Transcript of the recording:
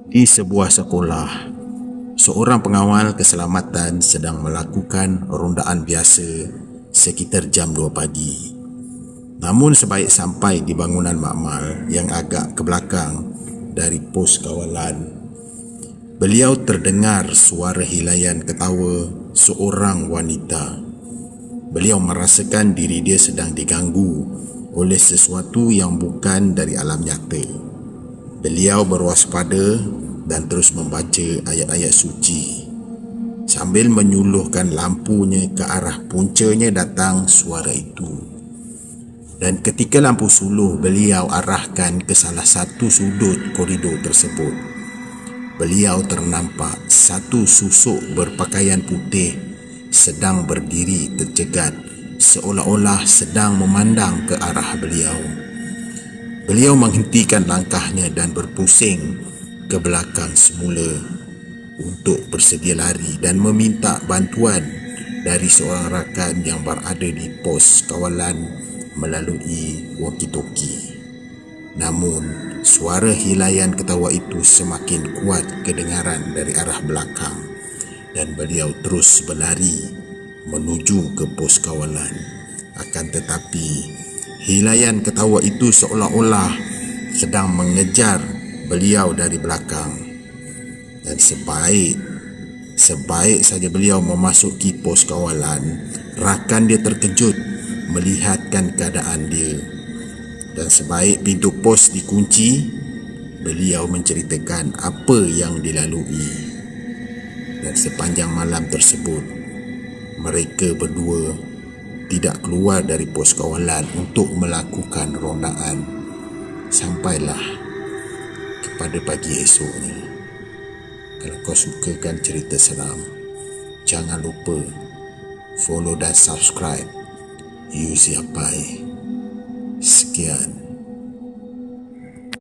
Di sebuah sekolah, seorang pengawal keselamatan sedang melakukan rondaan biasa sekitar jam 2 pagi. Namun sebaik sampai di bangunan makmal yang agak ke belakang dari pos kawalan, beliau terdengar suara hilaian ketawa seorang wanita. Beliau merasakan diri dia sedang diganggu oleh sesuatu yang bukan dari alam nyata. Beliau berwaspada dan terus membaca ayat-ayat suci. Sambil menyuluhkan lampunya ke arah puncanya datang suara itu. Dan ketika lampu suluh beliau arahkan ke salah satu sudut koridor tersebut, beliau ternampak satu susuk berpakaian putih sedang berdiri tercegat, seolah-olah sedang memandang ke arah beliau. Beliau menghentikan langkahnya dan berpusing ke belakang semula untuk bersedia lari dan meminta bantuan dari seorang rakan yang berada di pos kawalan melalui walkie-talkie. Namun, suara hilaian ketawa itu semakin kuat kedengaran dari arah belakang dan beliau terus berlari menuju ke pos kawalan. Akan tetapi, hilaian ketawa itu seolah-olah sedang mengejar beliau dari belakang. Dan sebaik saja beliau memasuki pos kawalan, rakan dia terkejut melihatkan keadaan dia. Dan sebaik pintu pos dikunci, beliau menceritakan apa yang dilalui. Dan sepanjang malam tersebut, mereka berdua tidak keluar dari pos kawalan untuk melakukan rondaan sampailah kepada pagi esoknya. Kalau kau sukakan cerita seram, jangan lupa follow dan subscribe Yuzi Apai. Sekian.